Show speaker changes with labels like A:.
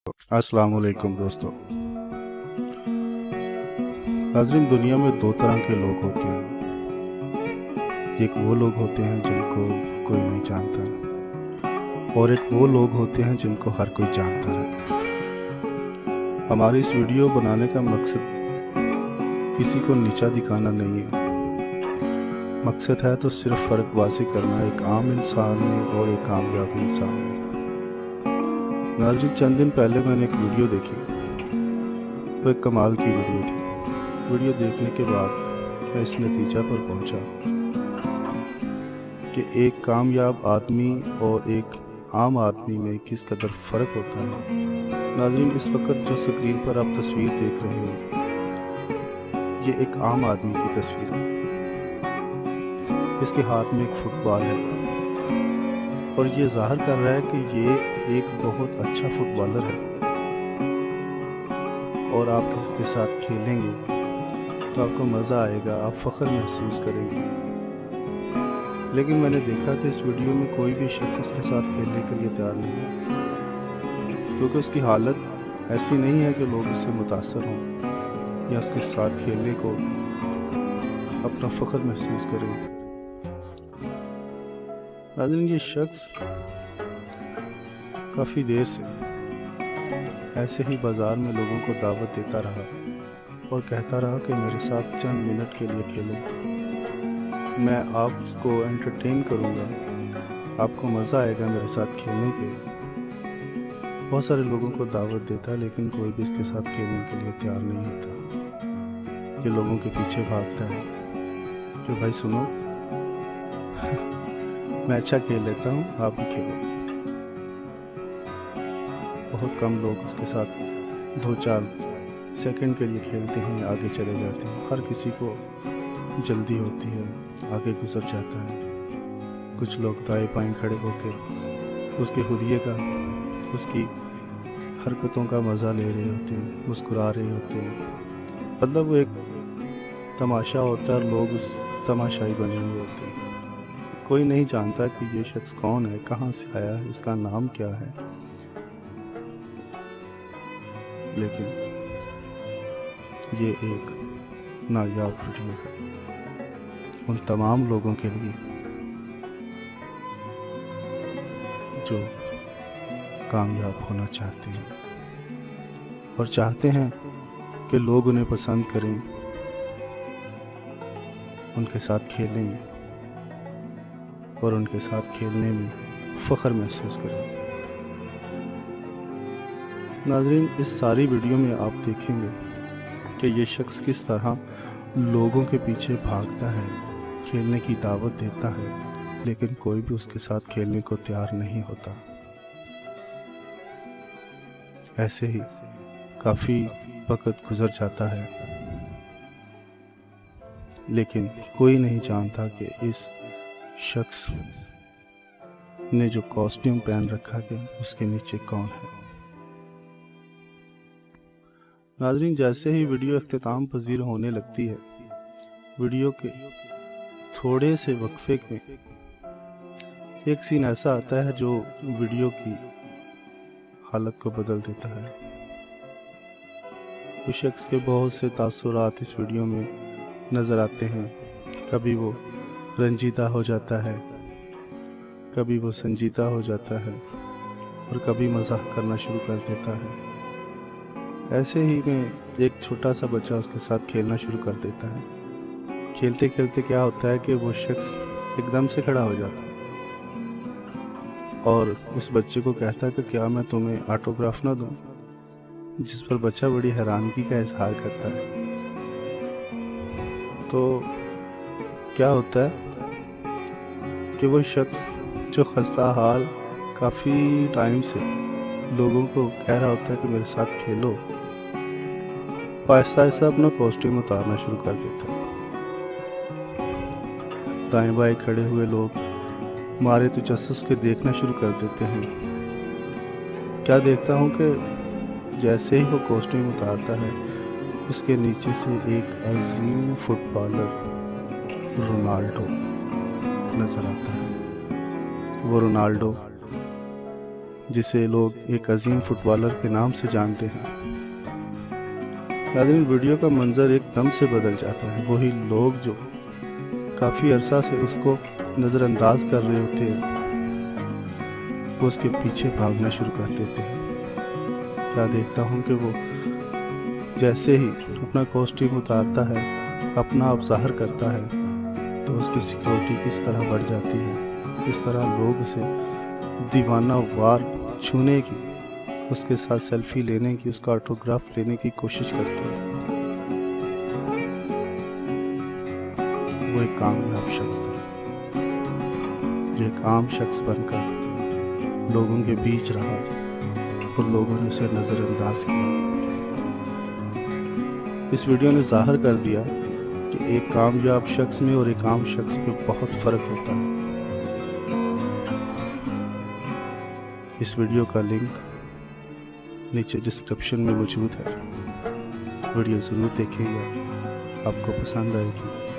A: अस्सलाम वालेकुम दोस्तों। नाज़रीन, दुनिया में दो तरह के लोग होते हैं। एक वो लोग होते हैं जिनको कोई नहीं जानता, और एक वो लोग होते हैं जिनको हर कोई जानता है। हमारी इस वीडियो बनाने का मकसद किसी को नीचा दिखाना नहीं है। मकसद है तो सिर्फ फ़र्क वाज़ेह करना एक आम इंसान में और एक कामयाब इंसान में। नाज़रीन, चंद दिन पहले मैंने एक वीडियो देखी। वो एक कमाल की वीडियो थी। वीडियो देखने के बाद मैं इस नतीजा पर पहुंचा कि एक कामयाब आदमी और एक आम आदमी में किस कदर फ़र्क होता है। नाज़रीन, इस वक्त जो स्क्रीन पर आप तस्वीर देख रहे हो, ये एक आम आदमी की तस्वीर है। इसके हाथ में एक फुटबॉल है और ये ज़ाहिर कर रहा है कि ये एक बहुत अच्छा फुटबॉलर है, और आप इसके साथ खेलेंगे तो आपको मज़ा आएगा, आप फ़ख्र महसूस करेंगे। लेकिन मैंने देखा कि इस वीडियो में कोई भी शख्स इसके साथ खेलने के लिए तैयार नहीं है, क्योंकि उसकी हालत ऐसी नहीं है कि लोग इससे मुतासर हों या उसके साथ खेलने को अपना फ़ख्र महसूस करें। नाज़रीन, ये शख्स काफ़ी देर से ऐसे ही बाज़ार में लोगों को दावत देता रहा और कहता रहा कि मेरे साथ चंद मिनट के लिए खेलो, मैं आपको एंटरटेन करूँगा, आपको मज़ा आएगा मेरे साथ खेलने के। बहुत सारे लोगों को दावत देता है, लेकिन कोई भी इसके साथ खेलने के लिए तैयार नहीं होता। ये लोगों के पीछे भागता है कि भाई सुनो, मैं अच्छा खेल लेता हूँ, आप भी खेलो। बहुत कम लोग उसके साथ 2-4 सेकंड के लिए खेलते हैं, आगे चले जाते हैं। हर किसी को जल्दी होती है, आगे गुजर जाता है। कुछ लोग दाएं बाएं खड़े होकर उसके हुलिये का, उसकी हरकतों का मज़ा ले रहे होते हैं, मुस्कुरा रहे होते हैं। मतलब वो एक तमाशा होता है और लोग उस तमाशाई बने हुए होते हैं। कोई नहीं जानता कि ये शख्स कौन है, कहाँ से आया है, इसका नाम क्या है। लेकिन ये एक नायाब वीडियो है उन तमाम लोगों के लिए जो कामयाब होना चाहते हैं और चाहते हैं कि लोग उन्हें पसंद करें, उनके साथ खेलें और उनके साथ खेलने में फ़ख्र महसूस करें। नाज़रीन, इस सारी वीडियो में आप देखेंगे कि ये शख्स किस तरह लोगों के पीछे भागता है, खेलने की दावत देता है, लेकिन कोई भी उसके साथ खेलने को तैयार नहीं होता। ऐसे ही काफ़ी वक्त गुजर जाता है, लेकिन कोई नहीं जानता कि इस शख्स ने जो कॉस्ट्यूम पहन रखा है उसके नीचे कौन है। नाज़रीन, जैसे ही वीडियो इख्तिताम पजीर होने लगती है, वीडियो के थोड़े से वक्फे में एक सीन ऐसा आता है जो वीडियो की हालत को बदल देता है। उस शख्स के बहुत से तासुरात इस वीडियो में नज़र आते हैं। कभी वो रंजीदा हो जाता है, कभी वो संजीदा हो जाता है, और कभी मजाक करना शुरू कर देता है। ऐसे ही में एक छोटा सा बच्चा उसके साथ खेलना शुरू कर देता है। खेलते खेलते क्या होता है कि वो शख्स एकदम से खड़ा हो जाता है और उस बच्चे को कहता है कि क्या मैं तुम्हें ऑटोग्राफ ना दूं, जिस पर बच्चा बड़ी हैरानगी का इजहार करता है। तो क्या होता है कि वो शख्स जो खस्ता हाल काफ़ी टाइम से लोगों को कह रहा होता है कि मेरे साथ खेलो, आहिस्ता आहिस्ता अपना कॉस्ट्यूम उतारना शुरू कर देता है। दाएं बाएं खड़े हुए लोग मारे तजस्सुस के देखना शुरू कर देते हैं। क्या देखता हूँ कि जैसे ही वो कॉस्ट्यूम उतारता है, उसके नीचे से एक अजीम फुटबॉलर रोनाल्डो नज़र आता है। वो रोनाल्डो जिसे लोग एक अजीम फुटबॉलर के नाम से जानते हैं। नाज़रीन, वीडियो का मंजर एकदम से बदल जाता है। वही लोग जो काफ़ी अरसा से उसको नज़रअंदाज कर रहे होते हैं, वो उसके पीछे भागना शुरू कर देते हैं। क्या देखता हूँ कि वो जैसे ही अपना कॉस्ट्यूम उतारता है, अपना आप ज़ाहिर करता है, तो उसकी सिक्योरिटी किस तरह बढ़ जाती है। इस तरह लोग उसे दीवाना वार छूने की, उसके साथ सेल्फी लेने की, उसका ऑटोग्राफ लेने की कोशिश करते हैं। वो एक कामयाब शख्स था जो एक आम शख्स बनकर लोगों के बीच रहा और लोगों ने उसे नज़रअंदाज किया। इस वीडियो ने ज़ाहिर कर दिया कि एक कामयाब शख्स में और एक आम शख्स में बहुत फ़र्क होता है। इस वीडियो का लिंक नीचे डिस्क्रिप्शन में मौजूद है। वीडियो ज़रूर देखिएगा, आपको पसंद आएगी।